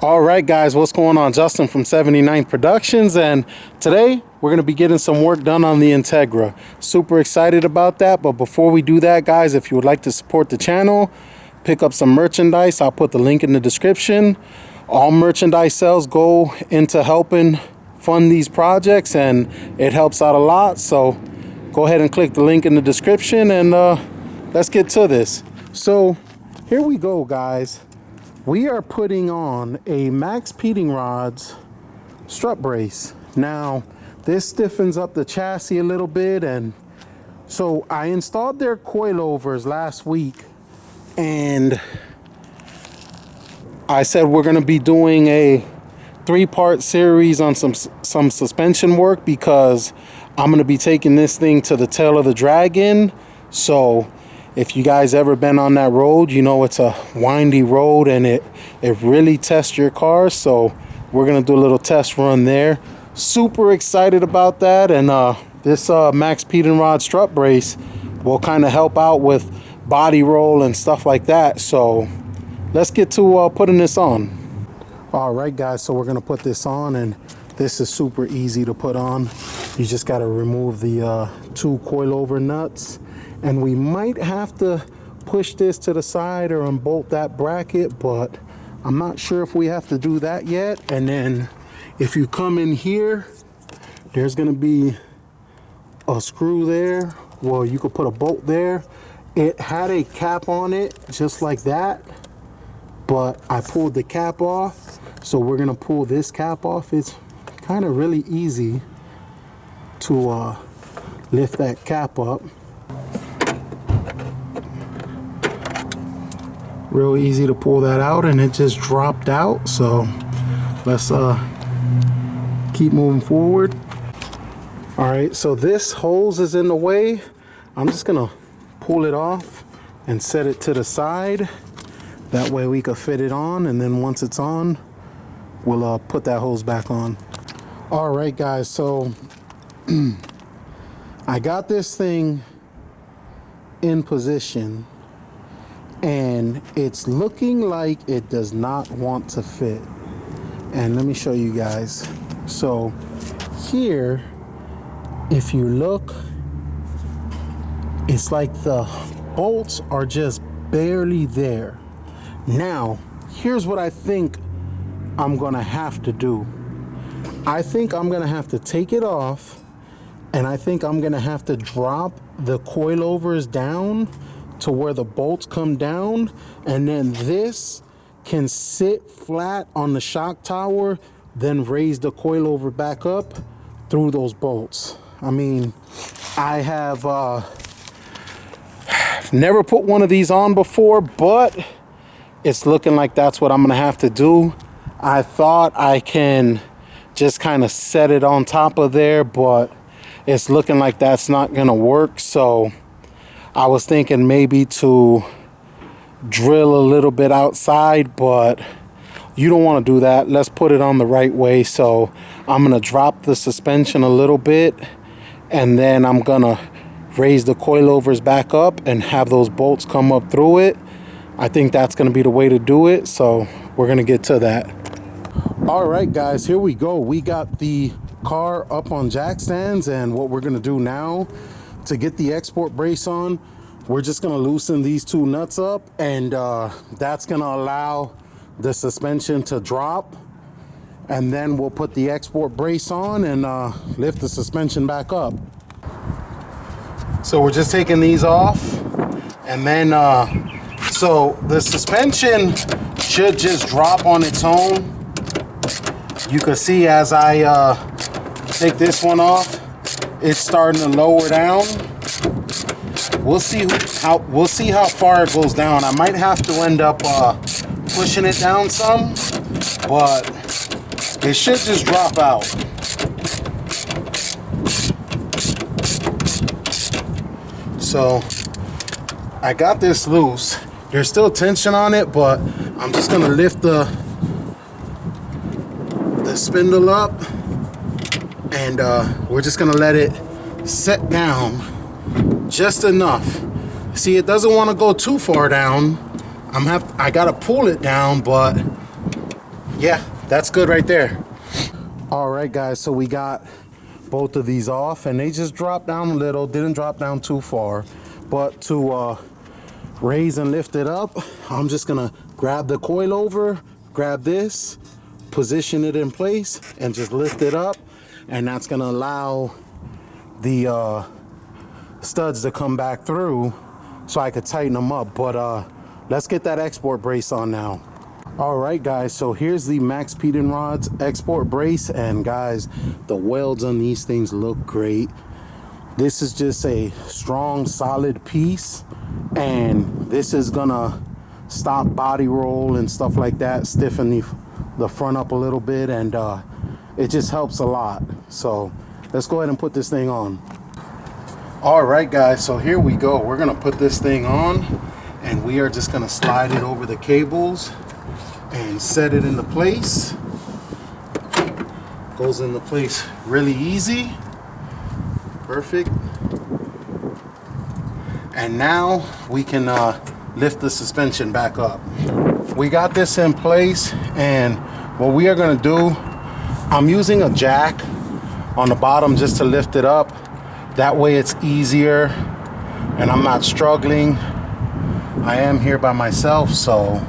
All right, guys, what's going on? Justin from 79th Productions, and today we're going to be getting some work done on the Integra. Super excited about that, but before we do that, guys, if you would like to support the channel, pick up some merchandise. I'll put the link in the description. All merchandise sales go into helping fund these projects, and it helps out a lot. So go ahead and click the link in the description, and let's get to this. So here we go, guys. We are putting on a Max Peating Rods strut brace. Now, this stiffens up the chassis a little bit, and so I installed their coilovers last week, and I said we're gonna be doing a 3-part series on some suspension work because I'm gonna be taking this thing to the tail of the dragon. So if you guys ever been on that road, you know it's a windy road and it really tests your car. So we're gonna do a little test run there. Super excited about that. And this Max Peating Rod strut brace will kind of help out with body roll and stuff like that. So let's get to putting this on. All right, guys, so we're gonna put this on, and this is super easy to put on. You just gotta remove the 2 coilover nuts. And we might have to push this to the side or unbolt that bracket, but I'm not sure if we have to do that yet. And then if you come in here, there's gonna be a screw there. Well, you could put a bolt there. It had a cap on it, just like that, but I pulled the cap off. So we're gonna pull this cap off. It's kind of really easy to lift that cap up. Real easy to pull that out, and it just dropped out. So let's keep moving forward. All right, so this hose is in the way. I'm just gonna pull it off and set it to the side. That way we could fit it on, and then once it's on, we'll put that hose back on. All right, guys, so I got this thing in position, and it's looking like it does not want to fit. And let me show you guys. So here, if you look, it's like the bolts are just barely there. Now, here's what I think I'm gonna have to do. I think I'm gonna have to take it off, and I think I'm gonna have to drop the coilovers down to where the bolts come down, and then this can sit flat on the shock tower, then raise the coilover back up through those bolts. I mean, I have never put one of these on before, but it's looking like that's what I'm gonna have to do. I thought I can just kind of set it on top of there, but it's looking like that's not gonna work. So I was thinking maybe to drill a little bit outside, but you don't want to do that. Let's put it on the right way. So I'm gonna drop the suspension a little bit, and then I'm gonna raise the coilovers back up and have those bolts come up through it. I think that's gonna be the way to do it. So we're gonna get to that. All right, guys, here we go. We got the car up on jack stands, and what we're gonna do now to get the export brace on, we're just gonna loosen these 2 nuts up, and that's gonna allow the suspension to drop, and then we'll put the export brace on and lift the suspension back up. So we're just taking these off, and then so the suspension should just drop on its own. You can see as I take this one off, it's starting to lower down. We'll see how far it goes down. I might have to end up pushing it down some, but it should just drop out. So I got this loose. There's still tension on it, but I'm just gonna lift the spindle up, and we're just gonna let it set down just enough. See, it doesn't want to go too far down. I gotta pull it down, but Yeah, that's good right there. All right, guys, so we got both of these off, and they just dropped down a little, didn't drop down too far. But to raise and lift it up, I'm just gonna grab the coil over, grab this, position it in place, and just lift it up. And that's gonna allow the studs to come back through so I could tighten them up. But let's get that export brace on now. All right, guys, so here's the Max Peden Rods export brace, and guys, the welds on these things look great. This is just a strong, solid piece, and this is gonna stop body roll and stuff like that, stiffen the front up a little bit, and it just helps a lot. So let's go ahead and put this thing on. All right, guys, so here we go. We're gonna put this thing on, and we are just gonna slide it over the cables and set it into place. Goes into place really easy. Perfect. And now we can lift the suspension back up. We got this in place, and what we are gonna do, I'm using a jack on the bottom just to lift it up. That way it's easier and I'm not struggling. I am here by myself, so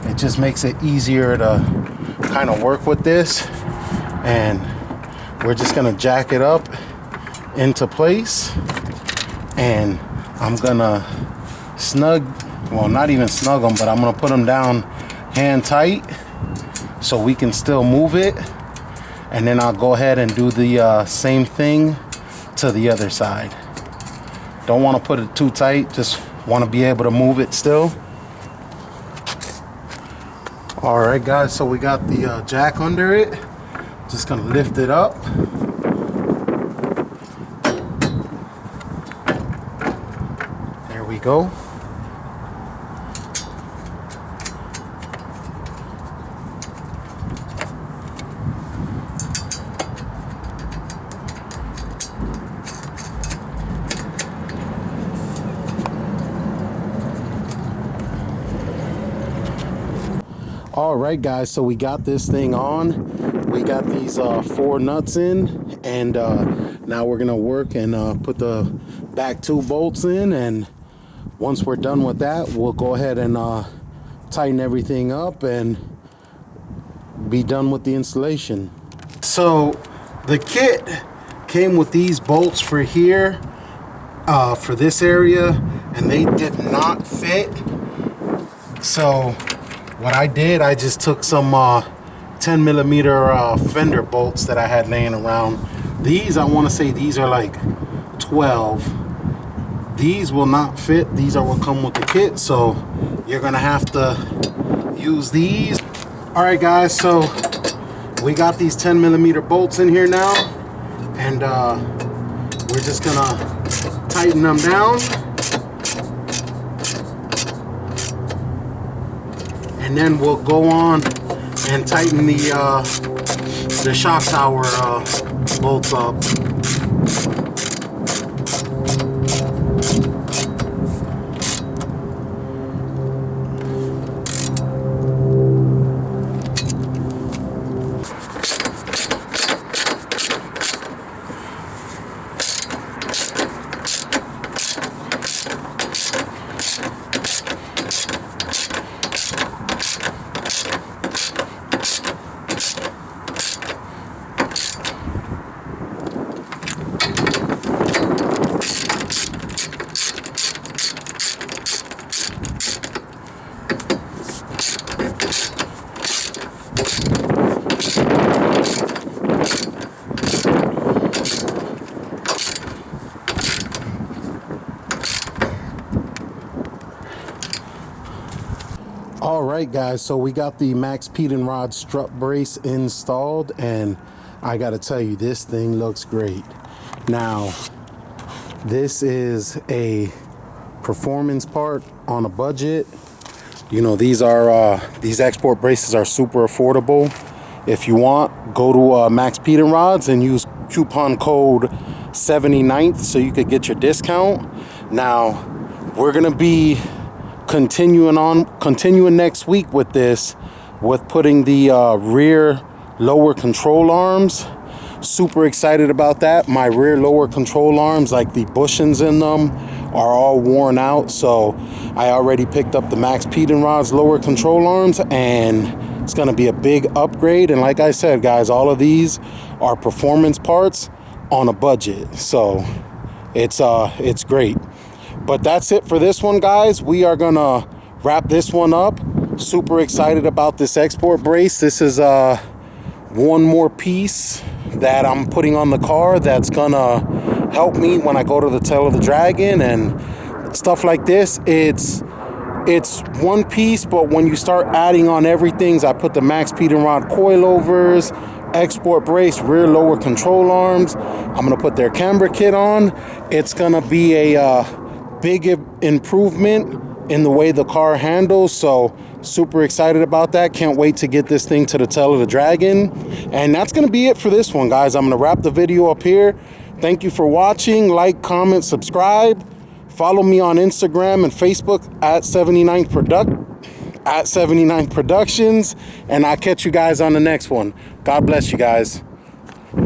it just makes it easier to kind of work with this. And we're just gonna jack it up into place, and I'm gonna snug, well, not even snug them, but I'm gonna put them down hand tight so we can still move it. And then I'll go ahead and do the same thing to the other side. Don't want to put it too tight, just want to be able to move it still. All right, guys, so we got the jack under it. Just gonna lift it up. There we go. All right, guys, so we got this thing on. We got these 4 nuts in, and now we're gonna work and put the back 2 bolts in. And once we're done with that, we'll go ahead and tighten everything up and be done with the installation. So the kit came with these bolts for here, for this area, and they did not fit. So what I did, I just took some 10 millimeter fender bolts that I had laying around. These, I want to say these are like 12. These will not fit. These are what come with the kit, so you're gonna have to use these. All right, guys, so we got these 10 millimeter bolts in here now, and we're just gonna tighten them down. And then we'll go on and tighten the shock tower bolts up. All right, guys, so we got the Max Peden Rod strut brace installed, and I gotta tell you, this thing looks great. Now, this is a performance part on a budget. You know, these export braces are super affordable. If you want, go to Max Peden Rods and use coupon code 79th so you could get your discount. Now, we're gonna be continuing next week with this, with putting the rear lower control arms. Super excited about that. My rear lower control arms, like the bushings in them, are all worn out. So I already picked up the Max Pedenrod's lower control arms, and it's going to be a big upgrade. And like I said, guys, all of these are performance parts on a budget. So it's great. But that's it for this one, guys. We are going to wrap this one up. Super excited about this export brace. This is one more piece that I'm putting on the car that's gonna help me when I go to the tail of the Dragon and stuff like this. It's one piece, but when you start adding on everything, I put the Max Pedenrod coilovers, export brace, rear lower control arms. I'm gonna put their camber kit on. It's gonna be a big improvement in the way the car handles. So super excited about that. Can't wait to get this thing to the tail of the Dragon. And that's going to be it for this one, guys. I'm going to wrap the video up here. Thank you for watching. Like, comment, subscribe. Follow me on Instagram and Facebook at 79 Productions. And I'll catch you guys on the next one. God bless you guys.